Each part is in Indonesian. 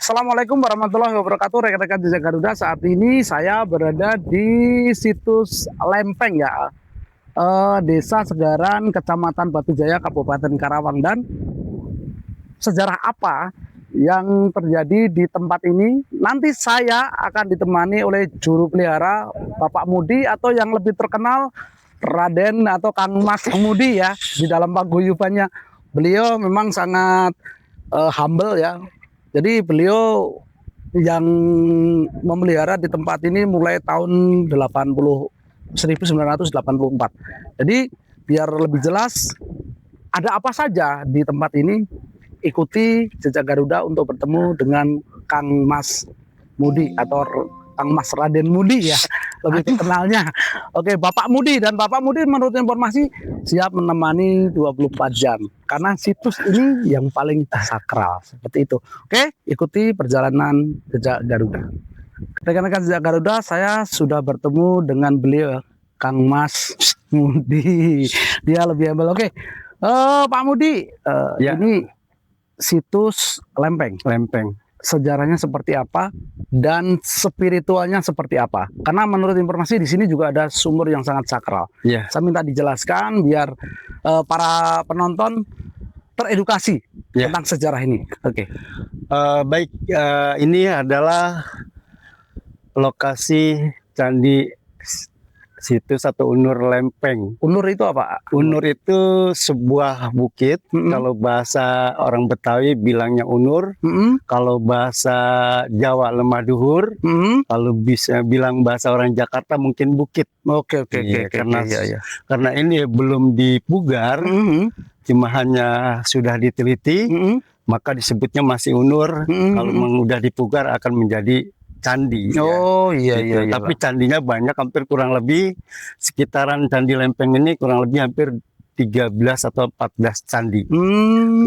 Assalamualaikum warahmatullahi wabarakatuh, rekan-rekan Jejak Garuda. Saat ini saya berada di situs Lempeng ya, Desa Segaran, Kecamatan Batujaya, Kabupaten Karawang. Dan sejarah apa yang terjadi di tempat ini? Nanti saya akan ditemani oleh juru pelihara Bapak Mudi, atau yang lebih terkenal Raden atau Kang Mas Mudi ya. Di dalam paguyubannya beliau memang sangat humble ya. Jadi beliau yang memelihara di tempat ini mulai tahun 1984. Jadi biar lebih jelas ada apa saja di tempat ini, ikuti Jejak Garuda untuk bertemu dengan Kang Mas Mudi atau Kang Mas Raden Mudi ya, lebih dikenalnya. Oke, Bapak Mudi. Dan Bapak Mudi menurut informasi siap menemani 24 jam. Karena situs ini yang paling sakral, seperti itu. Oke, ikuti perjalanan Jejak Garuda. Rekan-rekan Jejak Garuda, saya sudah bertemu dengan beliau, Kang Mas Mudi. Dia lebih humble. Oke, Pak Mudi, Ya. ini situs Lempeng. Sejarahnya seperti apa dan spiritualnya seperti apa? Karena menurut informasi di sini juga ada sumur yang sangat sakral. Ya. Saya minta dijelaskan biar para penonton teredukasi tentang sejarah ini. Oke. Baik, ini adalah lokasi candi situs atau Unur Lempeng. Unur itu apa? Unur itu sebuah bukit. Kalau bahasa orang Betawi bilangnya Unur. Kalau bahasa Jawa Lemah Duhur. Kalau bisa bilang bahasa orang Jakarta mungkin bukit. Oke. Karena ini belum dipugar, cuma hanya sudah diteliti, maka disebutnya masih Unur. Kalau udah dipugar akan menjadi candi. Oh ya. iya. Tapi candinya banyak, hampir kurang lebih sekitaran Candi Lempeng ini kurang lebih hampir 13 atau 14 candi.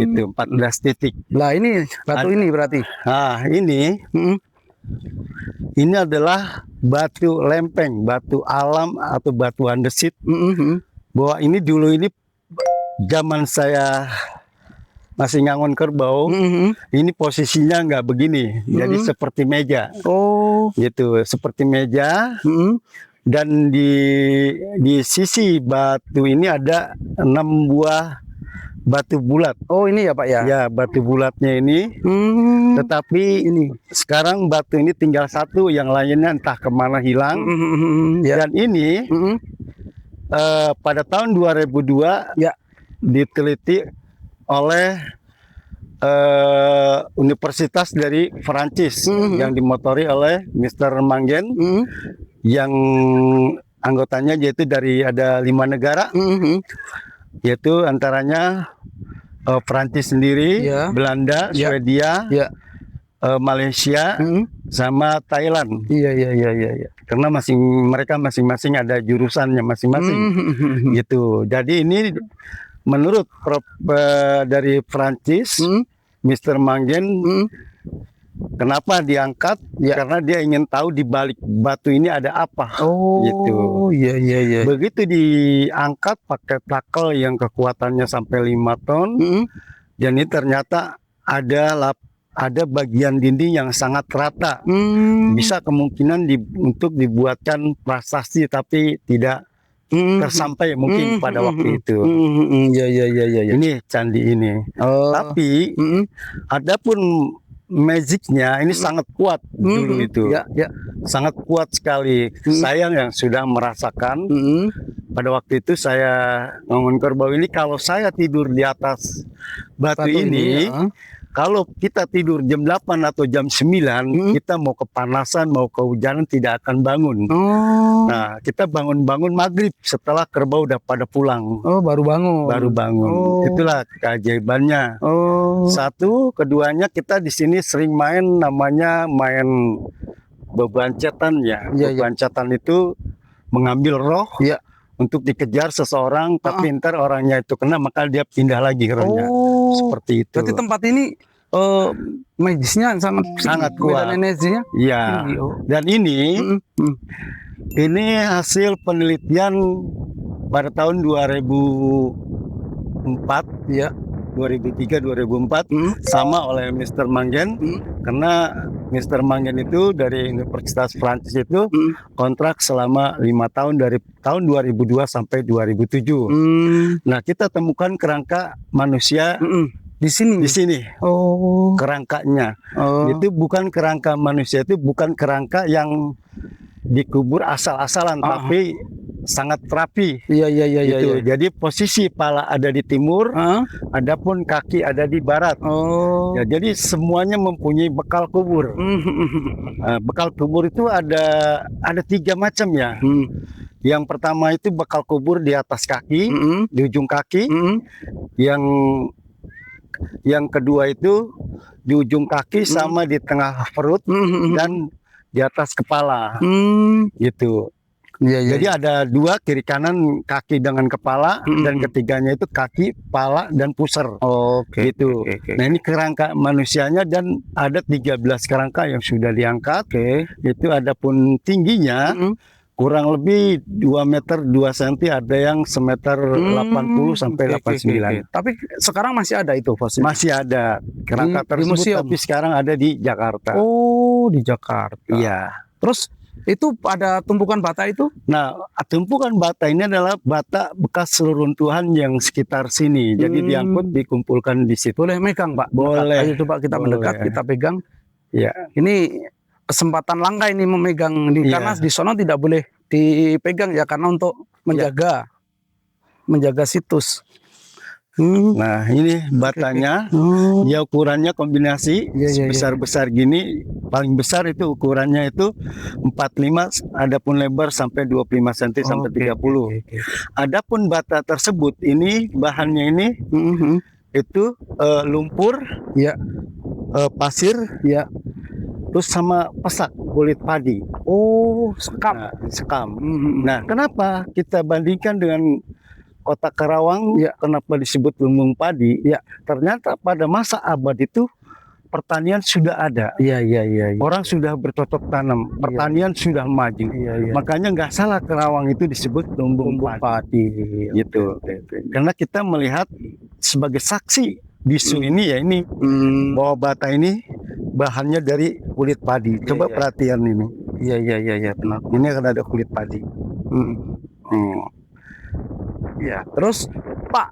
Gitu, 14 titik. Lah ini batu ini berarti. Nah, ini adalah batu lempeng, batu alam atau batu andesit. Bahwa ini dulu ini zaman saya masih ngangon kerbau, ini posisinya nggak begini, jadi seperti meja. Oh, gitu, seperti meja. Dan di sisi batu ini ada 6 buah batu bulat. Oh, ini ya Pak ya? Ya, batu bulatnya ini. Tetapi ini sekarang batu ini tinggal satu, yang lainnya entah kemana hilang. Dan ini pada tahun 2002 ya diteliti oleh universitas dari Perancis yang dimotori oleh Mr. Manggen, yang anggotanya yaitu dari ada 5 negara, yaitu antaranya Perancis sendiri, Belanda, Swedia, Malaysia, sama Thailand. Iya. Karena mereka masing-masing ada jurusannya masing-masing, gitu. Jadi ini menurut dari Prancis, Mr. Manggen, kenapa diangkat? Karena dia ingin tahu di balik batu ini ada apa. Oh, gitu. Iya. Begitu diangkat pakai takel yang kekuatannya sampai 5 ton, dan ini ternyata ada bagian dinding yang sangat rata. Bisa kemungkinan untuk dibuatkan prasasti, tapi tidak tersampai mungkin pada waktu itu. Iya. Ini candi ini. Tapi adapun magicnya ini sangat kuat dulu itu. Sangat kuat sekali. Saya yang sudah merasakan pada waktu itu saya ngomong kerbau ini, kalau saya tidur di atas batu ini, kalau kita tidur jam 8 atau jam 9, kita mau kepanasan, mau kehujanan tidak akan bangun. Nah, kita bangun-bangun maghrib setelah kerbau udah pada pulang. Oh, baru bangun. Itulah keajaibannya. Satu, keduanya kita di sini sering main bebancetan ya. Bebancetan itu mengambil roh untuk dikejar seseorang, tapi ntar orangnya itu kena, maka dia pindah lagi rohnya. Seperti itu. Berarti tempat ini magisnya sangat kuat, energinya. Iya. Dan ini hasil penelitian pada tahun 2004 ya. 2003-2004 sama oleh Mr. Manggen, karena Mr. Manggen itu dari Universitas Prancis itu kontrak selama 5 tahun dari tahun 2002 sampai 2007. Nah, kita temukan kerangka manusia di sini. di sini. Oh. Kerangkanya Oh. itu bukan kerangka manusia, itu bukan kerangka yang dikubur asal-asalan, tapi sangat rapi. Iya. Gitu. Jadi posisi pala ada di timur, adapun kaki ada di barat. Oh. Ya, jadi semuanya mempunyai bekal kubur. Bekal kubur itu ada 3 macam ya. Yang pertama itu bekal kubur di atas kaki, di ujung kaki. Yang kedua itu di ujung kaki sama di tengah perut dan di atas kepala. Gitu. Jadi ada 2, kiri kanan kaki dengan kepala, dan ketiganya itu kaki, kepala, dan pusar. Gitu. Nah, ini kerangka manusianya, dan ada 13 kerangka yang sudah diangkat. Itu adapun tingginya kurang lebih 2 meter 2 cm, ada yang semeter 80 sampai 89. Tapi sekarang masih ada itu fosil? Masih ada kerangka tersebut, museum? tapi sekarang ada di Jakarta. Oh, di Jakarta. Iya. Terus itu ada tumpukan bata itu? Nah, tumpukan bata ini adalah bata bekas reruntuhan yang sekitar sini. Jadi diangkut, dikumpulkan di situ. Boleh megang, Pak? Boleh. Ayo coba kita mendekat, kita pegang. Ya. Ini kesempatan langka ini memegang ini, karena di sono tidak boleh dipegang ya, karena untuk menjaga situs. Nah, ini batanya. Ya, ukurannya kombinasi besar-besar gini. Paling besar itu ukurannya itu 45, adapun lebar sampai 25 cm sampai 30. Adapun bata tersebut ini bahannya ini itu lumpur, pasir, terus sama pesak kulit padi. Oh, sekam. Sekam. Nah, kenapa kita bandingkan dengan Kota Karawang? Kenapa disebut lumbung padi? Ternyata pada masa abad itu pertanian sudah ada. Orang sudah bercocok tanam, pertanian sudah maju. Makanya nggak salah Karawang itu disebut lumbung padi. Gitu. Karena kita melihat sebagai saksi bisu ini, ya ini bahwa bata ini bahannya dari kulit padi. Coba perhatian ini. Iya, benar. Ini akan ada kulit padi. Ya, terus Pak,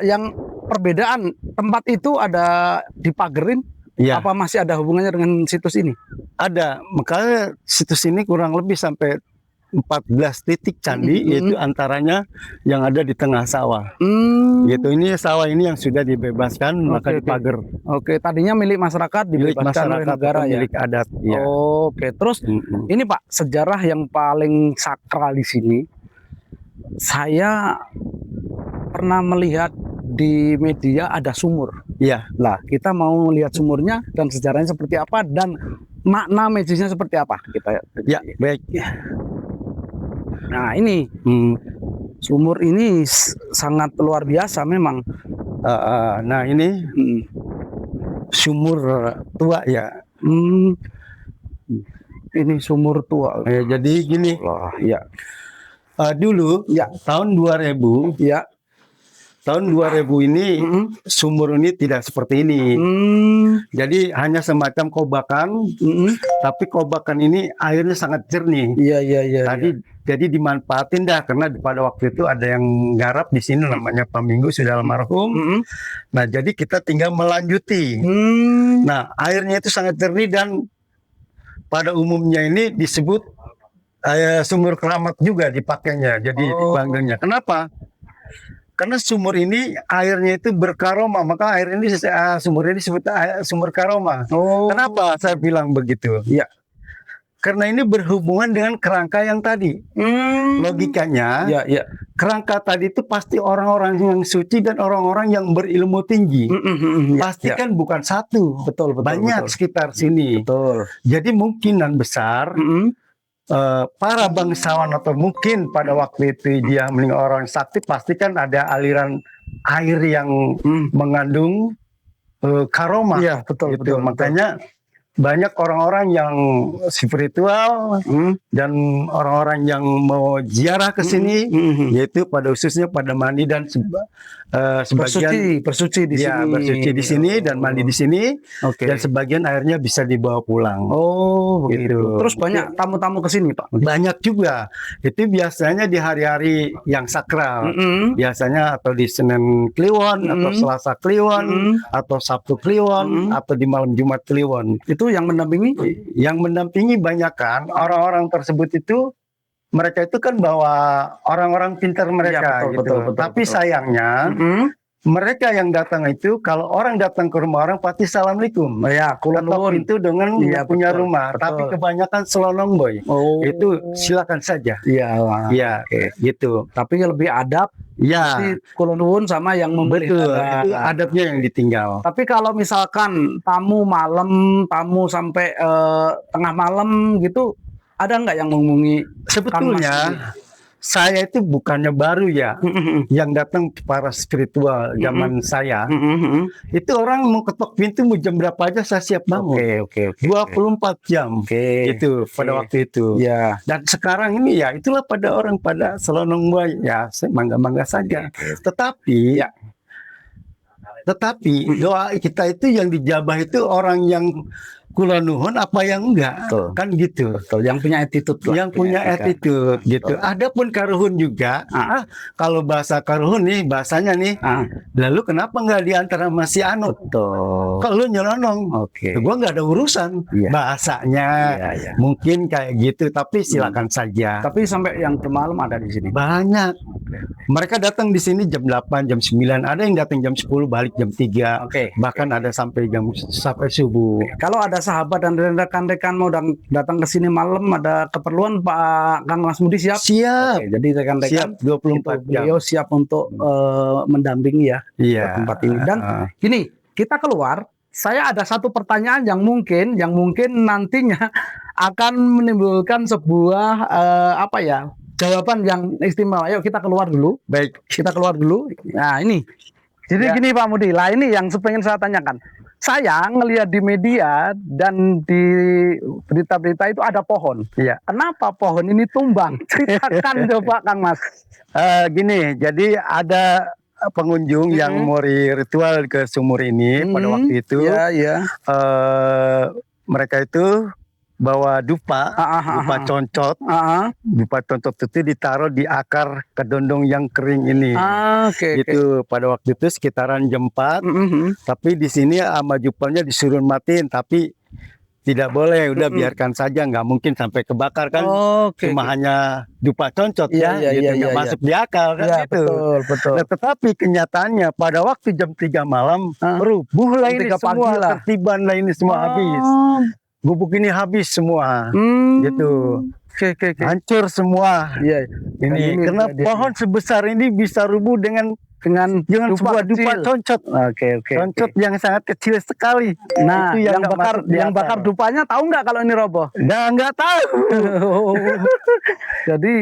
yang perbedaan tempat itu ada dipagerin? Apa masih ada hubungannya dengan situs ini? Ada, makanya situs ini kurang lebih sampai 14 titik candi, yaitu antaranya yang ada di tengah sawah. Gitu, ini sawah ini yang sudah dibebaskan, maka dipager. Tadinya milik masyarakat, dibebaskan oleh negara, milik adat. Terus ini Pak, sejarah yang paling sakral di sini. Saya pernah melihat di media ada sumur. Lah, kita mau lihat sumurnya dan sejarahnya seperti apa dan makna medisnya seperti apa. Baik. Nah, ini sumur ini sangat luar biasa memang. Nah, ini sumur tua ya. Ini sumur tua. Jadi gini. Dulu tahun 2000 tahun 2000 ini sumur ini tidak seperti ini. Jadi hanya semacam kobakan, tapi kobakan ini airnya sangat jernih. Jadi dimanfaatin dah, karena pada waktu itu ada yang garap di sini namanya Pak Minggu, sudah almarhum. Nah, jadi kita tinggal melanjuti. Nah, airnya itu sangat jernih, dan pada umumnya ini disebut sumur keramat juga dipakainya, jadi dipanggilnya. Kenapa? Karena sumur ini airnya itu berkaroma, maka sumur ini disebut sumur karoma. Kenapa saya bilang begitu? Karena ini berhubungan dengan kerangka yang tadi. Logikanya, kerangka tadi itu pasti orang-orang yang suci dan orang-orang yang berilmu tinggi. Pasti kan bukan satu, banyak sekitar sini. Jadi mungkinan besar para bangsawan, atau mungkin pada waktu itu dia meninggal orang sakti, pasti kan ada aliran air yang mengandung karoma. Makanya banyak orang-orang yang spiritual dan orang-orang yang mau ziarah ke sini, yaitu pada khususnya pada mandi dan sebagian bersuci di ya, sini. bersuci di sini dan mandi di sini, Oke. dan sebagian airnya bisa dibawa pulang. Oh, begitu. Gitu. Terus banyak tamu-tamu ke sini, Pak? Banyak juga. Itu biasanya di hari-hari yang sakral. Biasanya atau di Senin Kliwon, atau Selasa Kliwon, atau Sabtu Kliwon, atau di malam Jumat Kliwon. Itu yang mendampingi? Yang mendampingi banyak kan orang-orang tersebut itu, mereka itu kan bawa orang-orang pintar mereka, betul, gitu. betul, Tapi betul. sayangnya mereka yang datang itu, kalau orang datang ke rumah orang pasti assalamualaikum. Ya, Ketok pintu dengan Iya, punya betul, rumah. betul. Tapi kebanyakan selonong boy. Oh. Itu silakan saja. Iya, Iya, gitu. tapi lebih adab. Ya, Pasti kulon nuwun sama yang membeli. betul. Itu adabnya yang ditinggal. Tapi kalau misalkan tamu malam, tamu sampai tengah malam gitu, ada nggak yang menghubungi Kang Mas Sebetulnya ini? saya itu bukannya baru ya, yang datang para spiritual zaman saya. Itu orang mau ketok pintu mau jam berapa aja saya siap bangun. Oke. 24 jam. Itu pada waktu itu. Ya. Dan sekarang ini ya itulah pada orang pada selonong boy ya, mangga-mangga saja. Tetapi doa kita itu yang dijabah itu orang yang kula nuhun apa yang enggak. Betul. Kan gitu. Betul, yang punya attitude lah. Yang punya etika. attitude gitu. Adapun karuhun juga, kalau bahasa karuhun nih bahasanya nih, lalu kenapa nggak diantara masih anu? Betul. Kalau nyelonong, Oke. gua nggak ada urusan. Iya. Bahasanya Iya. mungkin kayak gitu, tapi silakan saja. Tapi sampai yang malam ada di sini. Banyak. Mereka datang di sini jam 8, jam 9, ada yang datang jam 10 balik jam 3. Oke. Bahkan ada sampai subuh. Kalau ada sahabat dan rekan-rekan mau datang ke sini malam, ada keperluan Pak Kang Mas Mudi siap? Siap. Oke, jadi rekan-rekan Siap 24 jam. beliau siap untuk mendampingi ya Iya. ke tempat ini. Dan gini, kita keluar, saya ada satu pertanyaan yang mungkin nantinya akan menimbulkan sebuah jawaban yang istimewa. Ayo kita keluar dulu. Baik. Kita keluar dulu. Nah ini. Jadi Ya. gini Pak Mudi, lah ini yang pengen saya tanyakan. Saya ngelihat di media dan di berita-berita itu ada pohon. Iya. Kenapa pohon ini tumbang? Ceritakan coba Kang Mas. Gini, jadi ada pengunjung yang mau ritual ke sumur ini pada waktu itu. Iya. Mereka itu bawa dupa concot. Dupa concot itu ditaruh di akar kedondong yang kering ini. Oke. Gitu pada waktu itu sekitaran jam 4. Tapi di sini sama jupanya disuruh matiin, tapi tidak boleh, udah biarkan saja, nggak mungkin sampai kebakar kan. Cuma hanya dupa concot Iya, gitu, nggak masuk di akal kan gitu. Betul. Nah, tetapi kenyataannya pada waktu jam 3 malam rubuhlah ini 3 pagi semua, lah. tertiban lah ini semua habis. Gubuk ini habis semua, gitu. Oke. Hancur semua. Iya. Ini karena pohon sebesar ini bisa rubuh dengan sebuah dupa concot. Oke. Concot yang sangat kecil sekali. Nah, itu yang nggak bakar masuk di akal. dupanya tahu nggak kalau ini roboh? Nah, nggak tahu. Jadi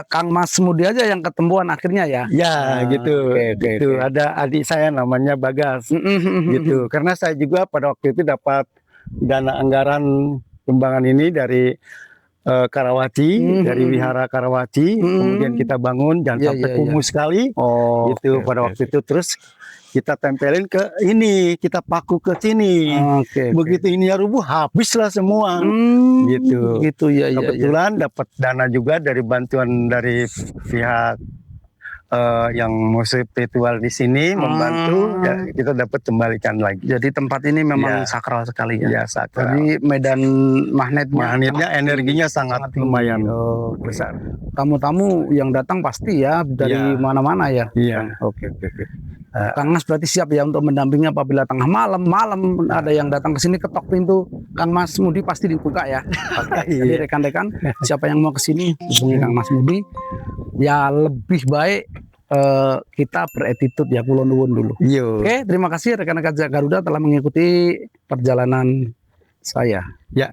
Kang Mas Mudi aja yang ketemuan akhirnya ya. Ya, gitu. Gitu. Ada adik saya namanya Bagas. Gitu. Karena saya juga pada waktu itu dapat dana anggaran sumbangan ini dari Karawaci, dari Wihara Karawaci. Kemudian kita bangun, jangan sampai kumuh sekali. Gitu pada waktu itu. Terus kita tempelin ke ini, kita paku ke sini. Begitu ini rubuh, habislah semua. Gitu ya. Kebetulan dapat dana juga dari bantuan dari pihak yang musik spiritual di sini membantu, ya, kita dapat kembalikan lagi. Jadi tempat ini memang sakral sekali ya. Ya, sakral. Jadi medan magnetnya energinya sangat lumayan besar. Tamu-tamu yang datang pasti ya dari mana-mana ya. Iya. Oke. Kang Mas berarti siap ya untuk mendampingi apabila tengah malam ada yang datang ke sini ketok pintu, Kang Mas Mudi pasti dibuka ya. Jadi rekan-rekan siapa yang mau ke sini hubungi Kang Mas Mudi. Ya lebih baik kita beretitude ya, kulon nuwun dulu. Oke, terima kasih rekan-rekan Garuda telah mengikuti perjalanan saya. Ya.